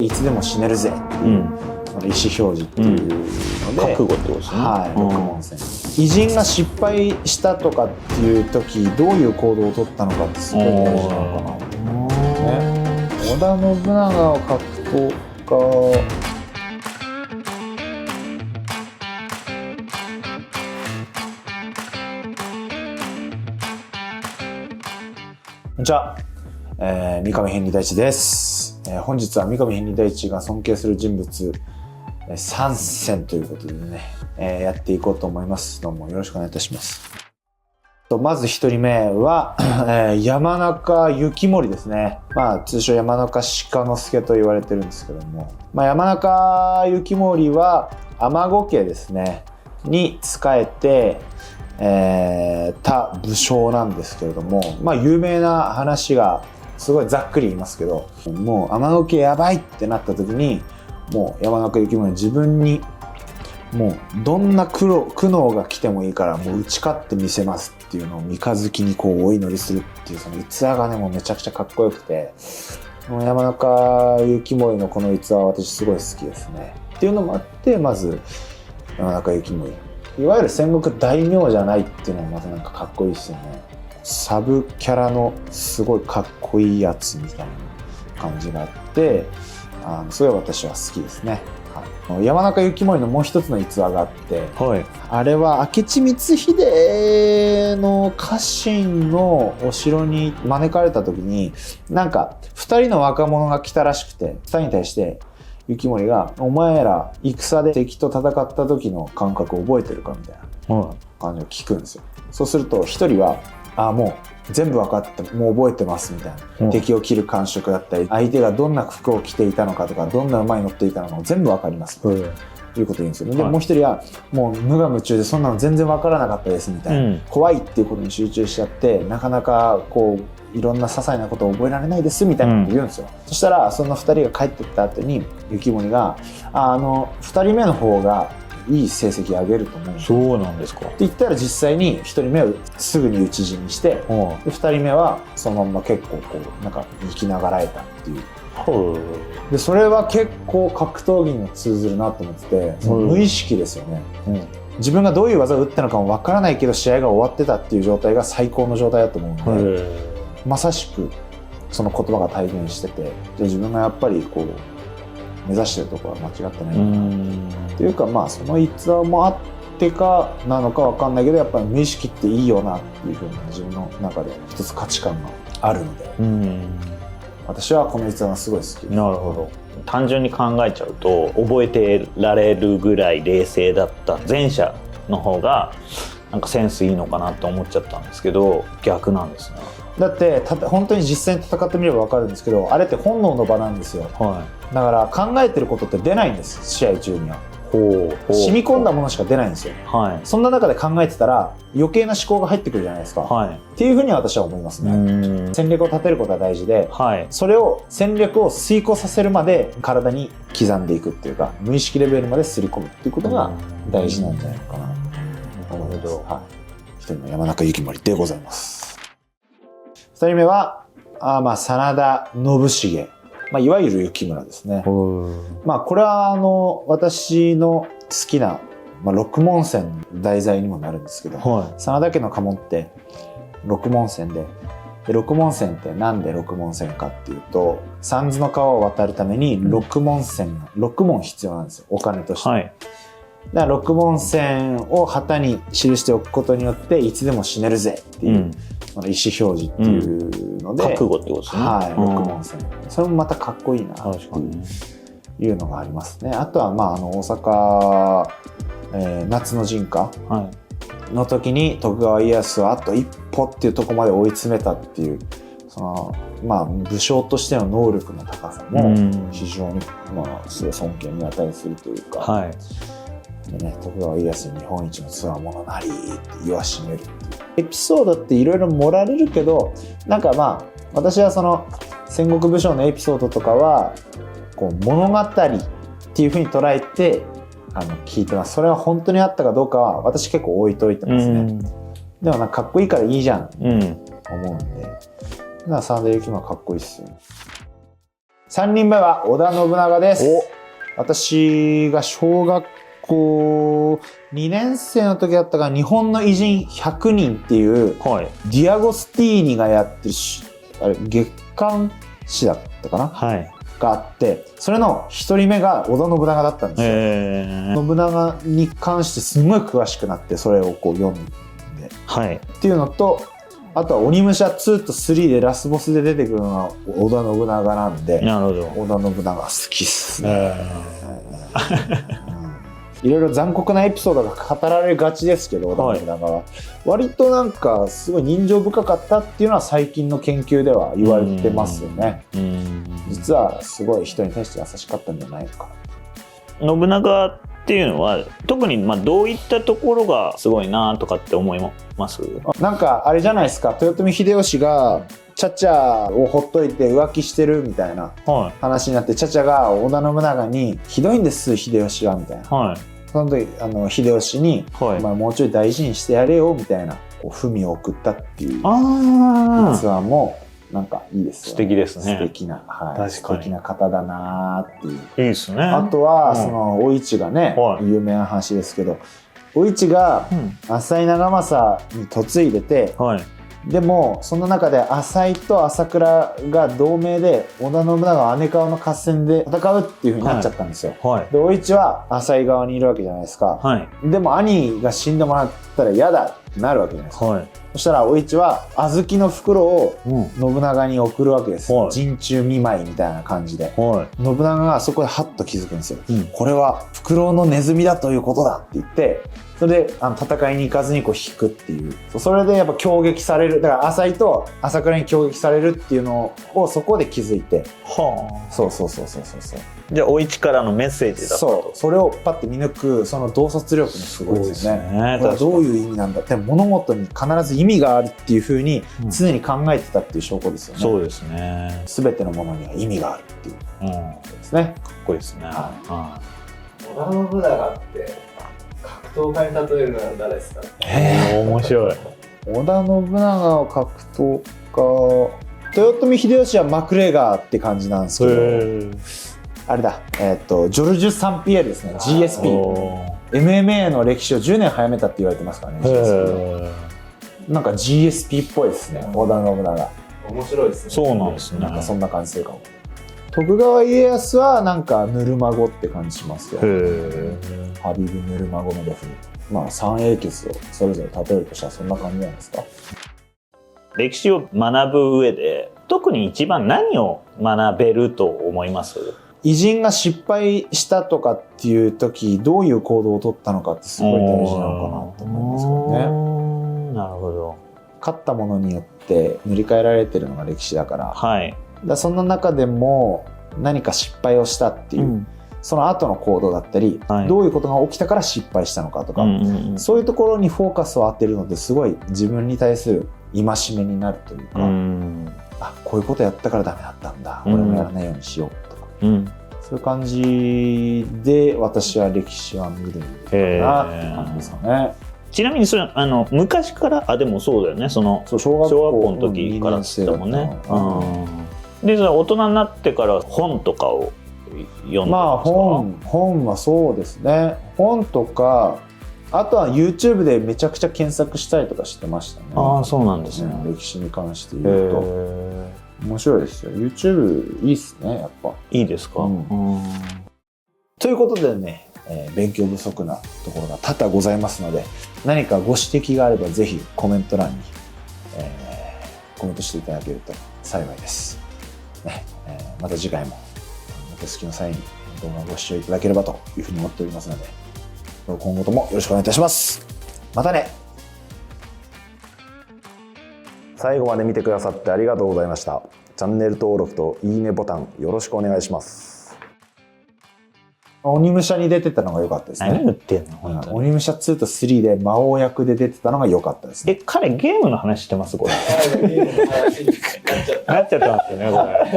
いつでも死ねるぜっていう、意思表示っていうので、覚悟ってことですね。はい、六文銭。偉人が失敗したとかっていう時どういう行動を取ったのかってすごい大事なのかな、ね、織田信長を格闘家。こんにちは、三上変理大地です。本日は三上変理大地が尊敬する人物3選ということでね、やっていこうと思います。どうもよろしくお願いいたします。まず一人目は、山中幸盛ですね。通称山中鹿之助と言われてるんですけども、山中幸盛は尼子家ですねに仕えて、た武将なんですけれども、有名な話がすごいざっくり言いますけど、もう尼子家やばいってなった時に、もう山中幸盛自分にもうどんな苦悩が来てもいいからもう打ち勝ってみせますっていうのを三日月にこうお祈りするっていうその逸話がね、もうめちゃくちゃかっこよくて、もう山中幸盛のこの逸話は私すごい好きですねっていうのもあって、まず山中幸盛、いわゆる戦国大名じゃないっていうのはまたなんかかっこいいですよね。サブキャラのすごいかっこいいやつみたいな感じがあって、すごい私は好きですね。山中幸盛のもう一つの逸話があって、あれは明智光秀の家臣のお城に招かれた時に、なんか2人の若者が来たらしくて、2人に対して幸盛が「お前ら戦で敵と戦った時の感覚覚えてるか?」みたいな感じを聞くんですよ。そうすると1人は「もう全部分かってもう覚えてます」みたいな、敵を切る感触だったり、相手がどんな服を着ていたのかとか、どんな馬に乗っていたのかも全部分かりますということを言うんですよ。でもう一人はもう無我夢中でそんなの全然分からなかったですみたいな、怖いっていうことに集中しちゃってなかなかこういろんな些細なことを覚えられないですみたいなことを言うんですよ。そしたらその2人が帰ってった後に幸盛が2人目の方がいい成績上げると思う。そうなんですかって言ったら、実際に1人目をすぐに討ち死にして、で2人目はそのまま結構こうなんか生きながらえたっていう。でそれは結構格闘技にも通ずるなと思ってて、その無意識ですよね、自分がどういう技を打ったのかもわからないけど試合が終わってたっていう状態が最高の状態だと思うので、まさしくその言葉が体現してて、で自分がやっぱりこう目指してるところは間違ってないのかなっていうか、その逸話もあってかなのかわかんないけど、やっぱり無意識っていいよなっていうふうに自分の中で一つ価値観があるので、私はこの逸話がすごい好きです。なるほど。単純に考えちゃうと覚えてられるぐらい冷静だった前者の方がなんかセンスいいのかなと思っちゃったんですけど、逆なんですね。だって本当に実際に戦ってみれば分かるんですけど、あれって本能の場なんですよ、だから考えてることって出ないんです、試合中には。染み込んだものしか出ないんですよ、そんな中で考えてたら余計な思考が入ってくるじゃないですか、っていうふうに私は思いますね。戦略を立てることは大事で、それを戦略を遂行させるまで体に刻んでいくっていうか、無意識レベルまで刷り込むっていうことが大事なんじゃないかなと思います。一人の山中幸盛でございます。2人目は真田信繁、いわゆる幸村ですね。これは私の好きな、六文銭の題材にもなるんですけど、真田家の家紋って六文銭で、六文銭ってなんで六文銭かっていうと、三途の川を渡るために六文銭が6文必要なんですよ、お金として。だから六文銭を旗に記しておくことによって、いつでも死ねるぜっていう、意思表示っていうので、覚悟ってことですね。六文銭、それもまたかっこいいなっていうのがありますね。あとは大阪、夏の陣夏の時に徳川家康はあと一歩っていうところまで追い詰めたっていう、その武将としての能力の高さも非常にすごい尊敬に値するというか。でね、徳川家康に日本一のつわものなりって言わしめるっていうエピソードっていろいろ盛られるけど、なんか私はその戦国武将のエピソードとかはこう物語っていう風に捉えて聞いてます。それは本当にあったかどうかは私結構置いといてますね。でもなんかかっこいいからいいじゃん、思うんで、真田幸村かっこいいっすよね。3人目は織田信長です。私が小学校2年生の時だったか、日本の偉人100人っていう、はい。ディアゴスティーニがやってるあれ月刊誌だったかな、はい。があって、それの1人目が織田信長だったんですよ。信長に関してすごい詳しくなって、それをこう読んではい。っていうのと、あとは鬼武者2と3でラスボスで出てくるのが織田信長なんで、なるほど。織田信長好きっすね。いろいろ残酷なエピソードが語られがちですけど、織田信長は割となんかすごい人情深かったっていうのは最近の研究では言われてますよね。実はすごい人に対して優しかったんじゃないのか。信長っていうのは特にどういったところがすごいなとかって思います？なんかあれじゃないですか、豊臣秀吉がチャチャをほっといて浮気してるみたいな話になって、チャチャが織田信長に「ひどいんです秀吉は」みたいな、はい、その時秀吉に、はい、お前もうちょい大事にしてやれよみたいなこう文を送ったっていう逸話もなんかいいですよね。素敵ですね。素敵な、はい、確かに素敵な方だなっていう。いいですね。あとは、そのお市がね、有名な話ですけど、お市が浅井長政に嫁いでて、でもその中で浅井と朝倉が同盟で織田信長は姉川の合戦で戦うっていう風になっちゃったんですよ。でお市は浅井側にいるわけじゃないですか。でも兄が死んでもらったら嫌だってなるわけじゃないですか。そしたらお市は小豆の袋を信長に送るわけです。陣中見舞いみたいな感じで、信長がそこでハッと気づくんですよ。これはフクロウのネズミだということだって言って、それで戦いに行かずにこう引くっていう、それでやっぱ攻撃される、だから浅井と朝倉に攻撃されるっていうのをそこで気づいて、そうじゃあお市からのメッセージだったと。それをパッて見抜くその洞察力もすごいですよね。これはどういう意味なんだって、物事に必ず意味があるっていうふうに常に考えてたっていう証拠ですよね。そうですね。全てのものには意味があるっていうことですね。かっこいいですね。織田信長って格闘家に例えるなら誰ですか？面白い。織田信長を格闘家、豊臣秀吉はマクレガーって感じなんですけど、あれだ、ジョルジュ・サンピエールですね。 GSP、MMA の歴史を10年早めたって言われてますからね。GSP なんか GSP っぽいですね、織田信長。面白いですね。そうなんですね。なんかそんな感じするかも。徳川家康はなんかぬるまごって感じしますよ。ハビブぬるまごのルフ。三英傑をそれぞれ例えるとしたらそんな感じなんですか？歴史を学ぶ上で特に一番何を学べると思います？偉人が失敗したとかっていう時どういう行動を取ったのかってすごい大事なのかなと思いますよね。なるほど。勝ったものによって塗り替えられてるのが歴史だから、その中でも何か失敗をしたっていう、その後の行動だったり、どういうことが起きたから失敗したのかとか、そういうところにフォーカスを当てるのですごい自分に対する戒めになるというか、こういうことやったからダメだったんだ、俺もやらないようにしようとか、そういう感じで私は歴史は見るかなって感じですかね。ちなみにそれ昔からでもそうだよね、その小学校の時からって言ったもんね。でそれ大人になってから本とかを読んでますか？本はそうですね。本とか、あとは YouTube でめちゃくちゃ検索したりとかしてましたね。そうなんですね。歴史に関して言うと面白いですよ。 YouTube いいっすね、やっぱ。いいですか？ということでね、勉強不足なところが多々ございますので、何かご指摘があればぜひコメント欄に、コメントしていただけると幸いです。また次回もお手すきの際に動画をご視聴いただければというふうに思っておりますので、今後ともよろしくお願いいたします。またね。最後まで見てくださってありがとうございました。チャンネル登録といいねボタンよろしくお願いします。鬼武者に出てたのが良かったですね。何言ってんの本当に。鬼武者2と3で魔王役で出てたのが良かったですね。彼ゲームの話してますこれ。ゲームの話になっちゃった。なっちゃってますよねこれ。